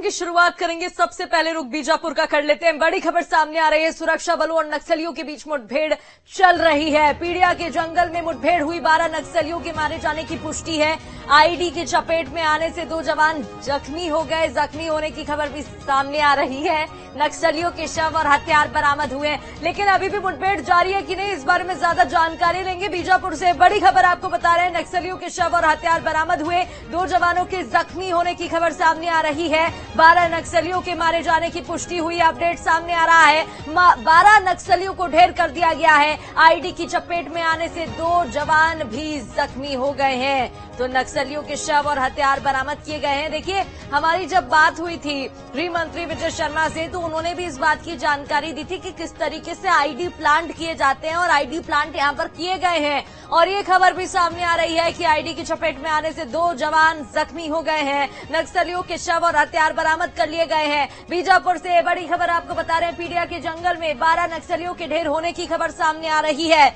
की शुरुआत करेंगे। सबसे पहले रुख बीजापुर का कर लेते हैं। बड़ी खबर सामने आ रही है, सुरक्षा बलों और नक्सलियों के बीच मुठभेड़ चल रही है। पीड़िया के जंगल में मुठभेड़ हुई, 12 नक्सलियों के मारे जाने की पुष्टि है। आईडी की चपेट में आने से 2 जवान जख्मी हो गए। जख्मी होने की खबर भी सामने आ रही है। नक्सलियों के शव और हथियार बरामद हुए, लेकिन अभी भी मुठभेड़ जारी है कि नहीं, इस बारे में ज्यादा जानकारी लेंगे बीजापुर से। बड़ी खबर आपको बता रहे हैं, नक्सलियों के शव और हथियार बरामद हुए, 2 जवानों के जख्मी होने की खबर सामने आ रही है। 12 नक्सलियों के मारे जाने की पुष्टि हुई, अपडेट सामने आ रहा है। 12 नक्सलियों को ढेर कर दिया गया है। आईडी की चपेट में आने से 2 जवान भी जख्मी हो गए हैं। तो नक्सलियों के शव और हथियार बरामद किए गए हैं। देखिए, हमारी जब बात हुई थी गृह मंत्री विजय शर्मा से, तो उन्होंने भी इस बात की जानकारी दी थी कि किस तरीके से आईडी प्लांट किए जाते हैं, और आईडी प्लांट यहां पर किए गए हैं। और ये खबर भी सामने आ रही है कि आईडी की चपेट में आने से 2 जवान जख्मी हो गए हैं। नक्सलियों के शव और हथियार बरामद कर लिए गए हैं। बीजापुर से बड़ी खबर आपको बता रहे हैं, पीड़िया के जंगल में 12 नक्सलियों के ढेर होने की खबर सामने आ रही है।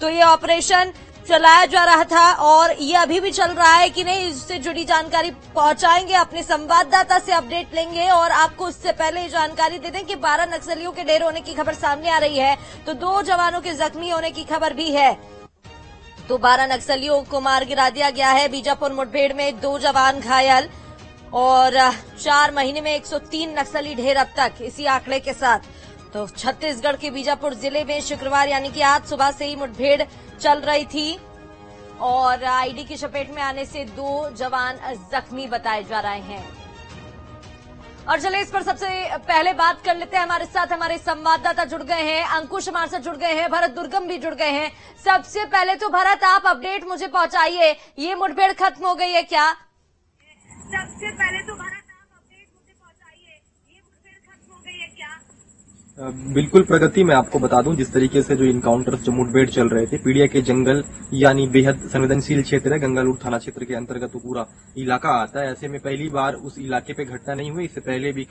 तो ये ऑपरेशन चलाया जा रहा था और ये अभी भी चल रहा है कि नहीं, इससे जुड़ी जानकारी पहुंचाएंगे, अपने संवाददाता से अपडेट लेंगे और आपको उससे पहले ये जानकारी दे दें कि 12 नक्सलियों के ढेर होने की खबर सामने आ रही है, तो 2 जवानों के जख्मी होने की खबर भी है। तो 12 नक्सलियों को मार गिरा दिया गया है। बीजापुर मुठभेड़ में 2 जवान घायल और 4 महीने में 103 नक्सली ढेर अब तक, इसी आंकड़े के साथ। तो छत्तीसगढ़ के बीजापुर जिले में शुक्रवार यानी कि आज सुबह से ही मुठभेड़ चल रही थी और आईडी की चपेट में आने से 2 जवान जख्मी बताए जा रहे हैं। और चलिए इस पर सबसे पहले बात कर लेते हैं। हमारे साथ हमारे संवाददाता जुड़ गए हैं, अंकुश हमारे साथ जुड़ गए हैं, भरत दुर्गम भी जुड़ गए हैं। सबसे पहले तो भरत, आप अपडेट मुझे पहुंचाइए, ये मुठभेड़ खत्म हो गई है क्या? सबसे पहले तो भरत, आप अपडेट मुझे पहुंचाइए, ये मुठभेड़ खत्म हो गई है क्या? बिल्कुल प्रगति, मैं आपको बता दूं, जिस तरीके से जो इनकाउंटर्स, जो मुठभेड़ चल रहे थे, पीड़िया के जंगल यानी बेहद संवेदनशील क्षेत्र है, गंगालूर थाना क्षेत्र के अंतर्गत तो पूरा इलाका आता है। ऐसे में पहली बार उस इलाके पे घटना नहीं हुई, इससे पहले भी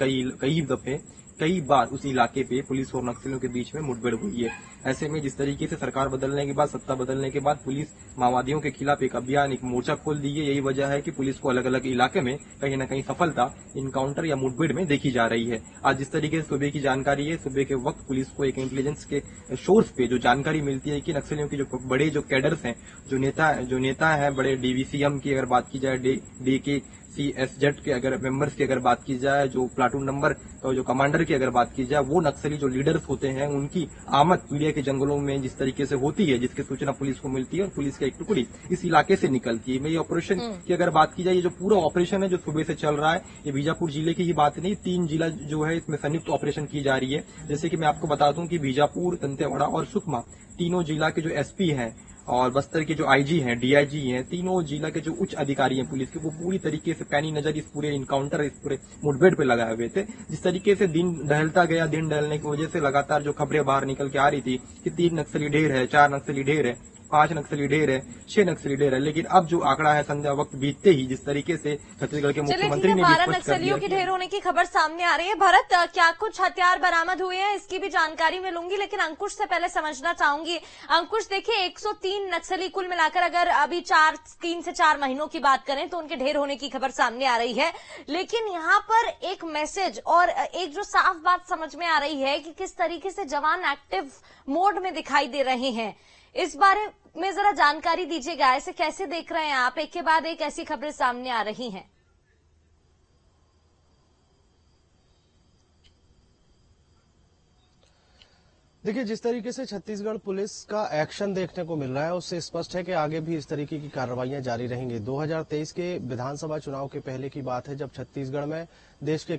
कई बार उस इलाके पे पुलिस और नक्सलियों के बीच में मुठभेड़ हुई है। ऐसे में जिस तरीके से सरकार बदलने के बाद, सत्ता बदलने के बाद पुलिस माओवादियों के खिलाफ एक अभियान, एक मोर्चा खोल दी है। यही वजह है कि पुलिस को अलग अलग इलाके में कहीं न कहीं सफलता इनकाउंटर या मुठभेड़ में देखी जा रही है। आज जिस तरीके से सुबह की जानकारी है, सुबह के वक्त पुलिस को एक इंटेलिजेंस के सोर्स पे जो जानकारी मिलती है कि नक्सलियों की जो बड़े जो कैडर्स हैं, जो नेता हैं, बड़े डीवीसीएम की अगर बात की जाए, DKCSZ के अगर मेंबर्स की अगर बात की जाए, जो प्लाटून नंबर और जो कमांडर की अगर बात की जाए, वो नक्सली जो लीडर्स होते हैं, उनकी आमद पीड़िया के जंगलों में जिस तरीके से होती है, जिसकी सूचना पुलिस को मिलती है और पुलिस की एक टुकड़ी इस इलाके से निकलती है। मैं ये ऑपरेशन की अगर बात की जाए, ये जो पूरा ऑपरेशन है जो सुबह से चल रहा है, ये बीजापुर जिले की ही बात नहीं, 3 जिला जो है इसमें संयुक्त ऑपरेशन की जा रही है। जैसे कि मैं आपको बता दूं कि बीजापुर, दंतेवाड़ा और सुकमा, तीनों जिला के जो एसपी हैं और बस्तर के जो आईजी हैं, डीआईजी हैं, तीनों जिला के जो उच्च अधिकारी हैं पुलिस के, वो पूरी तरीके से पैनी नजर इस पूरे इनकाउंटर, इस पूरे मुठभेड़ पे लगाए हुए थे। जिस तरीके से दिन ढलता गया, दिन ढलने की वजह से लगातार जो खबरें बाहर निकल के आ रही थी कि 3 नक्सली ढेर है, 4 नक्सली ढेर है, 5 नक्सली ढेर है, 6 नक्सली ढेर है, लेकिन अब जो आंकड़ा है संध्या वक्त बीतते ही, जिस तरीके से छत्तीसगढ़ के मुख्यमंत्री ने 12 नक्सलियों के ढेर होने की खबर सामने आ रही है। भरत, क्या कुछ हथियार बरामद हुए हैं, इसकी भी जानकारी मैं लूंगी, लेकिन अंकुश से पहले समझना चाहूंगी। अंकुश, देखिए 103 नक्सली कुल मिलाकर अगर अभी 3 से 4 महीनों की बात करें तो उनके ढेर होने की खबर सामने आ रही है, लेकिन यहाँ पर एक मैसेज और एक जो साफ बात समझ में आ रही है कि किस तरीके से जवान एक्टिव मोड में दिखाई दे रहे हैं, इस बारे में जरा जानकारी दीजिएगा। ऐसे कैसे देख रहे हैं आप, एक के बाद एक ऐसी खबरें सामने आ रही हैं? देखिए, जिस तरीके से छत्तीसगढ़ पुलिस का एक्शन देखने को मिल रहा है, उससे स्पष्ट है कि आगे भी इस तरीके की कार्रवाइयां जारी रहेंगी। 2023 के विधानसभा चुनाव के पहले की बात है, जब छत्तीसगढ़ में देश के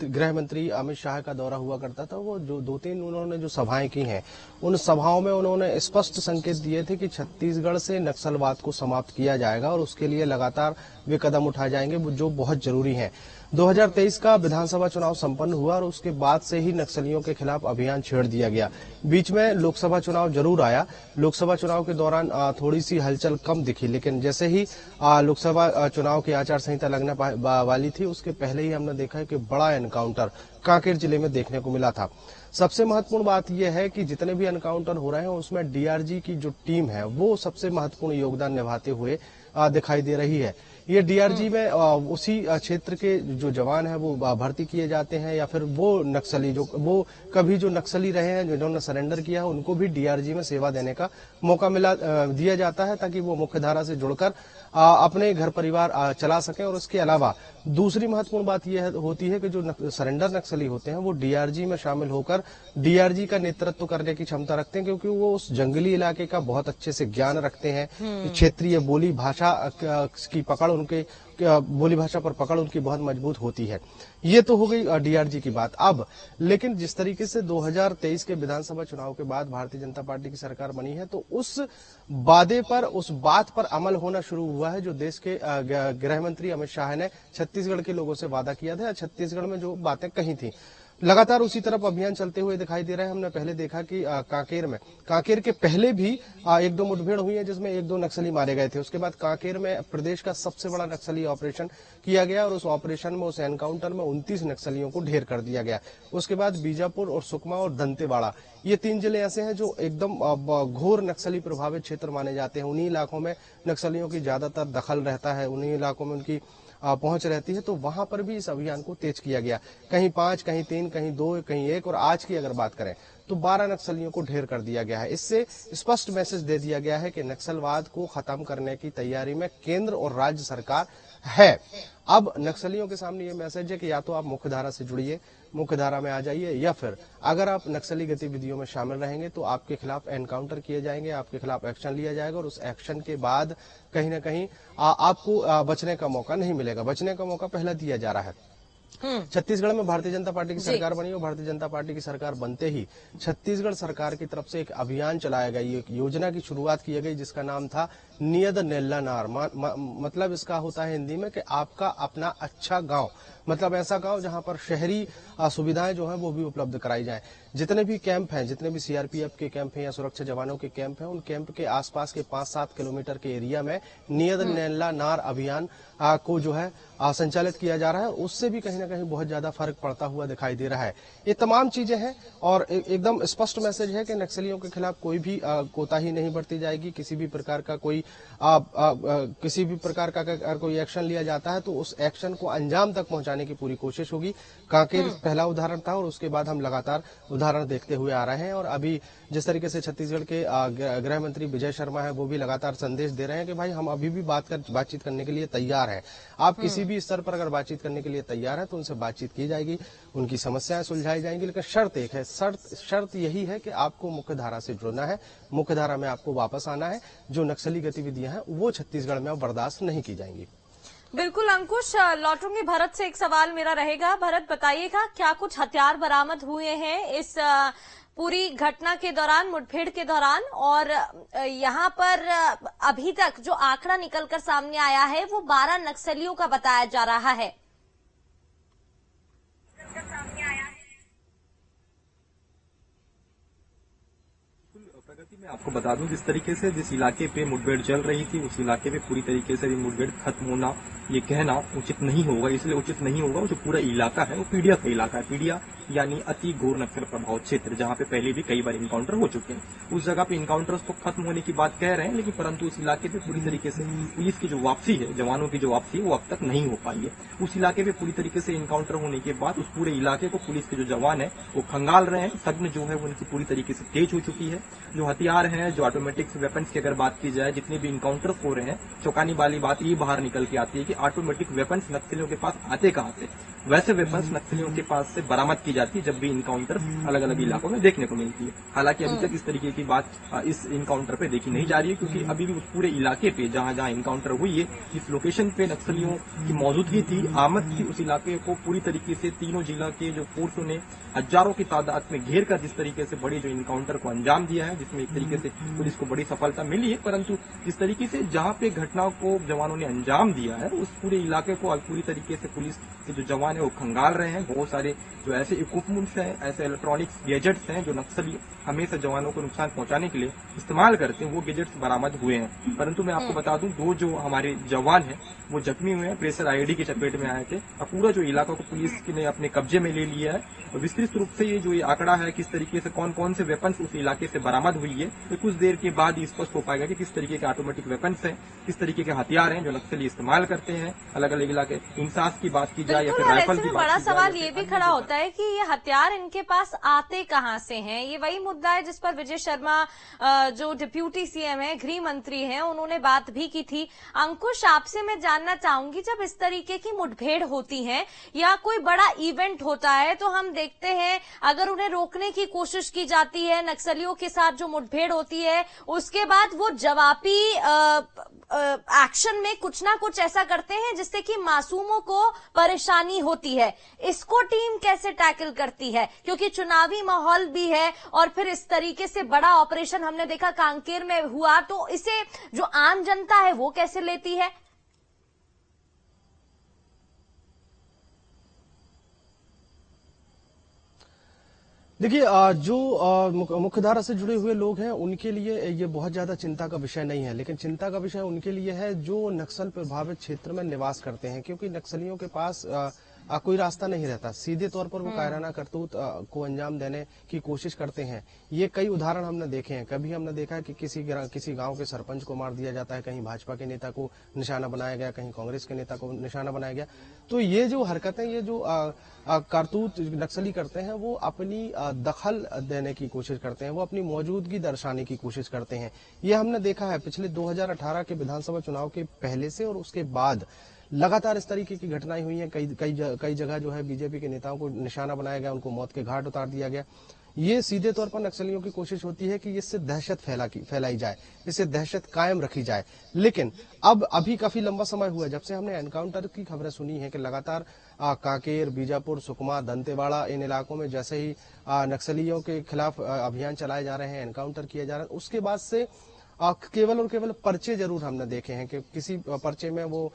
गृह मंत्री अमित शाह का दौरा हुआ करता था। वो जो 2-3 उन्होंने जो सभाएं की हैं, उन सभाओं में उन्होंने स्पष्ट संकेत दिए थे कि छत्तीसगढ़ से नक्सलवाद को समाप्त किया जाएगा और उसके लिए लगातार वे कदम उठाए जाएंगे जो बहुत जरूरी हैं। 2023 का विधानसभा चुनाव संपन्न हुआ और उसके बाद से ही नक्सलियों के खिलाफ अभियान छेड़ दिया गया। बीच में लोकसभा चुनाव जरूर आया, लोकसभा चुनाव के दौरान थोड़ी सी हलचल कम दिखी, लेकिन जैसे ही लोकसभा चुनाव की आचार संहिता लगने वाली थी, उसके पहले ही हमने देखा है कि बड़ा एनकाउंटर कांकेर जिले में देखने को मिला था। सबसे महत्वपूर्ण बात यह है कि जितने भी एनकाउंटर हो रहे हैं उसमें डीआरजी की जो टीम है वो सबसे महत्वपूर्ण योगदान निभाते हुए दिखाई दे रही है। ये डीआरजी में उसी क्षेत्र के जो जवान है वो भर्ती किए जाते हैं, या फिर वो नक्सली वो कभी जो नक्सली रहे हैं, जिन्होंने सरेंडर किया है, उनको भी डीआरजी में सेवा देने का मौका दिया जाता है, ताकि वो मुख्यधारा से जुड़कर अपने घर परिवार चला सकें। और उसके अलावा दूसरी महत्वपूर्ण बात यह होती है कि जो सरेंडर नक्सली होते हैं वो डीआरजी में शामिल होकर डीआरजी का नेतृत्व करने की क्षमता रखते हैं, क्योंकि वो उस जंगली इलाके का बहुत अच्छे से ज्ञान रखते हैं। क्षेत्रीय बोली भाषा की पकड़ बोली भाषा पर पकड़ उनकी बहुत मजबूत होती है। ये तो हो गई डीआरजी की बात। अब लेकिन जिस तरीके से 2023 के विधानसभा चुनाव के बाद भारतीय जनता पार्टी की सरकार बनी है, तो उस वादे पर, उस बात पर अमल होना शुरू हुआ है जो देश के गृह मंत्री अमित शाह ने छत्तीसगढ़ के लोगों से वादा किया था, छत्तीसगढ़ में जो बातें कही थी। लगातार उसी तरफ अभियान चलते हुए दिखाई दे रहा है। हमने पहले देखा कि कांकेर के पहले भी एक दो मुठभेड़ हुई है, जिसमें एक दो नक्सली मारे गए थे। उसके बाद कांकेर में प्रदेश का सबसे बड़ा नक्सली ऑपरेशन किया गया, और उस ऑपरेशन में, उस एनकाउंटर में 29 नक्सलियों को ढेर कर दिया गया। उसके बाद बीजापुर और सुकमा और दंतेवाड़ा, ये 3 जिले ऐसे हैं जो एकदम घोर नक्सली प्रभावित क्षेत्र माने जाते हैं। उन्हीं इलाकों में नक्सलियों की ज्यादातर दखल रहता है, उन्हीं इलाकों में उनकी पहुंच रहती है। तो वहां पर भी इस अभियान को तेज किया गया। कहीं 5, कहीं 3, कहीं 2, कहीं 1, और आज की अगर बात करें तो 12 नक्सलियों को ढेर कर दिया गया है। इससे स्पष्ट मैसेज दे दिया गया है कि नक्सलवाद को खत्म करने की तैयारी में केंद्र और राज्य सरकार है। अब नक्सलियों के सामने ये मैसेज है कि या तो आप मुख्यधारा से जुड़िए, मुख्यधारा में आ जाइए, या फिर अगर आप नक्सली गतिविधियों में शामिल रहेंगे तो आपके खिलाफ एनकाउंटर किए जाएंगे, आपके खिलाफ एक्शन लिया जाएगा, और उस एक्शन के बाद कहीं ना कहीं आपको बचने का मौका नहीं मिलेगा। बचने का मौका पहले दिया जा रहा है। छत्तीसगढ़ में भारतीय जनता पार्टी की सरकार बनी, और भारतीय जनता पार्टी की सरकार बनते ही छत्तीसगढ़ सरकार की तरफ से एक अभियान चलाया गया, एक योजना की शुरुआत की गई जिसका नाम था नियद नेल्ला नार। मतलब इसका होता है हिंदी में कि आपका अपना अच्छा गांव, मतलब ऐसा गांव जहां पर शहरी सुविधाएं जो हैं वो भी उपलब्ध कराई जाएं। जितने भी कैंप हैं, जितने भी सीआरपीएफ के कैंप हैं या सुरक्षा जवानों के कैंप हैं, उन कैंप के आसपास के 5-7 किलोमीटर के एरिया में नियद नेल्ला नार अभियान को जो है संचालित किया जा रहा है। उससे भी कहीं ना कहीं बहुत ज्यादा फर्क पड़ता हुआ दिखाई दे रहा है। ये तमाम चीजें हैं, और एकदम स्पष्ट मैसेज है कि नक्सलियों के खिलाफ कोई भी कोताही नहीं बरती जाएगी। किसी भी प्रकार का कोई अगर कोई एक्शन लिया जाता है तो उस एक्शन को अंजाम तक पहुंचाने की पूरी कोशिश होगी। कांकेर पहला उदाहरण था, और उसके बाद हम लगातार उदाहरण देखते हुए आ रहे हैं। और अभी जिस तरीके से छत्तीसगढ़ के गृह मंत्री विजय शर्मा है, वो भी लगातार संदेश दे रहे हैं कि भाई हम अभी भी बातचीत करने के लिए तैयार हैं। आप किसी भी स्तर पर अगर बातचीत करने के लिए तैयार है तो उनसे बातचीत की जाएगी, उनकी समस्याएं सुलझाई जाएंगी, लेकिन शर्त एक है, शर्त यही है कि आपको मुख्यधारा से जुड़ना है, मुख्यधारा में आपको वापस आना है। जो नक्सली गतिविधियां हैं वो छत्तीसगढ़ में अब बर्दाश्त नहीं की जाएंगी। बिल्कुल अंकुश, लौटूंगी भरत से। एक सवाल मेरा रहेगा, भरत बताइएगा क्या कुछ हथियार बरामद हुए हैं इस पूरी घटना के दौरान, मुठभेड़ के दौरान, और यहाँ पर अभी तक जो आंकड़ा निकलकर सामने आया है वो 12 नक्सलियों का बताया जा रहा है। प्रगति में आपको बता दूं, जिस तरीके से जिस इलाके पे मुठभेड़ चल रही थी उस इलाके पे पूरी तरीके से मुठभेड़ खत्म होना, ये कहना उचित नहीं होगा। इसलिए उचित नहीं होगा, जो पूरा इलाका है वो पीडिया का इलाका है। पीडिया यानी अति घोर नक्सल प्रभावित क्षेत्र, जहां पे पहले भी कई बार इनकाउंटर हो चुके हैं। उस जगह पे इनकाउंटर्स तो खत्म होने की बात कह रहे हैं, लेकिन परंतु उस इलाके पे पूरी तरीके से पुलिस की जो वापसी है, जवानों की जो वापसी है, वो अब तक नहीं हो पाई है। उस इलाके पे पूरी तरीके से इनकाउंटर होने के बाद उस पूरे इलाके को पुलिस के जो जवान है वो खंगाल रहे हैं। सग्न जो है वो उनकी पूरी तरीके से तेज हो चुकी है। जो हथियार हैं, जो ऑटोमेटिक वेपन्स की अगर बात की जाए, जितने भी इनकाउंटर्स हो रहे हैं, चौंकाने वाली बात ये बाहर निकल के आती है कि ऑटोमेटिक वेपन्स नक्सलियों के पास आते कहां से। वैसे वेपन्स नक्सलियों के पास से बरामद की जाती है जब भी इनकाउंटर अलग अलग इलाकों में देखने को मिलती है। हालांकि अभी तक इस तरीके की बात इस इनकाउंटर पे देखी नहीं जा रही है, क्योंकि अभी भी उस पूरे इलाके पे जहां जहां इनकाउंटर हुई है, जिस लोकेशन पे नक्सलियों की मौजूदगी थी, आमद थी, उस इलाके को पूरी तरीके से तीनों जिला के जो फोर्सों ने हजारों की तादाद में घेर कर जिस तरीके से बड़े जो इनकाउंटर को अंजाम दिया है, जिसमें एक तरीके से पुलिस को बड़ी सफलता मिली है। परंतु जिस तरीके से जहां पे घटना को जवानों ने अंजाम दिया है, उस पूरे इलाके को पूरी तरीके से पुलिस के जो जवान जवान है वो खंगाल रहे हैं। बहुत सारे जो ऐसे इक्विपमेंट्स हैं, ऐसे इलेक्ट्रॉनिक्स गैजेट्स हैं जो नक्सली हमेशा जवानों को नुकसान पहुंचाने के लिए इस्तेमाल करते हैं, वो गैजेट्स बरामद हुए हैं। परंतु मैं आपको बता दूं, दो जो हमारे जवान हैं वो जख्मी हुए हैं, प्रेशर आईईडी की चपेट में आए थे और पूरा जो इलाका को पुलिस ने अपने कब्जे में ले लिया है। और विस्तृत रूप से ये आंकड़ा है किस तरीके से कौन कौन से वेपन्स उस इलाके से बरामद हुई है, तो कुछ देर के बाद ही स्पष्ट हो पाएगा कि किस तरीके के ऑटोमेटिक वेपन्स हैं, किस तरीके के हथियार हैं जो नक्सली इस्तेमाल करते हैं अलग अलग इलाके। इंसास की बात की जाए या फिर राइफल की बात बड़ा की जाए, सवाल ये भी खड़ा होता है कि ये हथियार इनके पास आते कहां से हैं। ये वही मुद्दा है जिस पर विजय शर्मा जो डिप्यूटी सीएम है, गृह मंत्री हैं, उन्होंने बात भी की थी। अंकुश, आपसे मैं जानना चाहूंगी, जब इस तरीके की मुठभेड़ होती है या कोई बड़ा इवेंट होता है तो हम देखते हैं अगर उन्हें रोकने की कोशिश की जाती है, नक्सलियों के साथ जो मुठभेड़ होती है उसके बाद वो जवाबी एक्शन में कुछ ना कुछ ऐसा करते हैं जिससे कि मासूमों को परेशानी होती है। इसको टीम कैसे टैकल करती है, क्योंकि चुनावी माहौल भी है और फिर इस तरीके से बड़ा ऑपरेशन हमने देखा कांकेर में हुआ, तो इसे जो आम जनता है वो कैसे लेती है? देखिए, जो मुख्यधारा से जुड़े हुए लोग हैं उनके लिए ये बहुत ज्यादा चिंता का विषय नहीं है, लेकिन चिंता का विषय उनके लिए है जो नक्सल प्रभावित क्षेत्र में निवास करते हैं, क्योंकि नक्सलियों के पास कोई रास्ता नहीं रहता। सीधे तौर पर वो कायराना करतूत को अंजाम देने की कोशिश करते हैं। ये कई उदाहरण हमने देखे हैं। कभी हमने देखा है कि किसी गांव के सरपंच को मार दिया जाता है, कहीं भाजपा के नेता को निशाना बनाया गया, कहीं कांग्रेस के नेता को निशाना बनाया गया। तो ये जो हरकतें, ये जो कारतूत नक्सली करते हैं, वो अपनी दखल देने की कोशिश करते हैं, वो अपनी मौजूदगी दर्शाने की कोशिश करते हैं। ये हमने देखा है पिछले 2018 के विधानसभा चुनाव के पहले से और उसके बाद लगातार इस तरीके की घटनाएं हुई हैं। कई जगह जो है बीजेपी के नेताओं को निशाना बनाया गया, उनको मौत के घाट उतार दिया गया। ये सीधे तौर पर नक्सलियों की कोशिश होती है कि इससे दहशत फैलाई जाए, इससे दहशत कायम रखी जाए। लेकिन अभी काफी लंबा समय हुआ जब से हमने एनकाउंटर की खबरें सुनी है कि लगातार कांकेर, बीजापुर, सुकमा, दंतेवाड़ा, इन इलाकों में जैसे ही नक्सलियों के खिलाफ अभियान चलाए जा रहे हैं, एनकाउंटर किए जा रहे हैं, उसके बाद से केवल और केवल पर्चे जरूर हमने देखे हैं कि किसी पर्चे में वो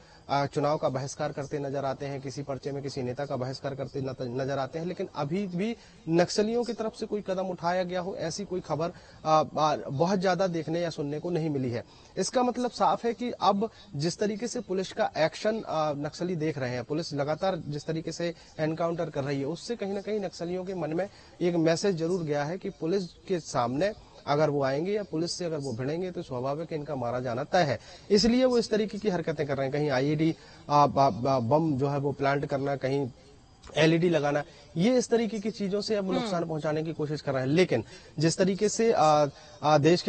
चुनाव का बहिष्कार करते नजर आते हैं, किसी पर्चे में किसी नेता का बहिष्कार करते नजर आते हैं, लेकिन अभी भी नक्सलियों की तरफ से कोई कदम उठाया गया हो ऐसी कोई खबर बहुत ज्यादा देखने या सुनने को नहीं मिली है। इसका मतलब साफ है कि अब जिस तरीके से पुलिस का एक्शन नक्सली देख रहे हैं, पुलिस लगातार जिस तरीके से एनकाउंटर कर रही है, उससे कहीं ना कहीं नक्सलियों के मन में एक मैसेज जरूर गया है कि पुलिस के सामने अगर वो आएंगे या पुलिस से अगर वो भिड़ेंगे तो स्वाभाविक इनका मारा जाना तय है। इसलिए वो इस तरीके की हरकतें कर रहे हैं। कहीं आईईडी बम जो है वो प्लांट करना, कहीं एलईडी लगाना, ये इस तरीके की चीजों से अब नुकसान पहुंचाने की कोशिश कर रहे हैं। लेकिन जिस तरीके से देश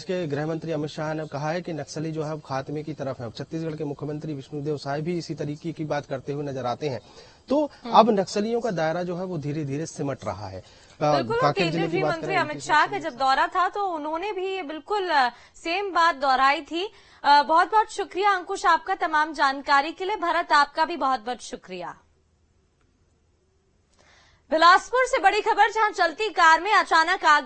के गृह मंत्री अमित शाह ने कहा है कि नक्सली जो है खात्मे की तरफ है, छत्तीसगढ़ के मुख्यमंत्री विष्णुदेव साय भी इसी तरीके की बात करते हुए नजर आते हैं। तो अब नक्सलियों का दायरा जो है वो धीरे धीरे सिमट रहा है। बिल्कुल, केंद्रीय गृह मंत्री अमित शाह का जब दौरा था तो उन्होंने भी बिल्कुल सेम बात दोहराई थी। बहुत बहुत शुक्रिया अंकुश आपका तमाम जानकारी के लिए। भरत, आपका भी बहुत बहुत शुक्रिया। बिलासपुर से बड़ी खबर, जहां चलती कार में अचानक आग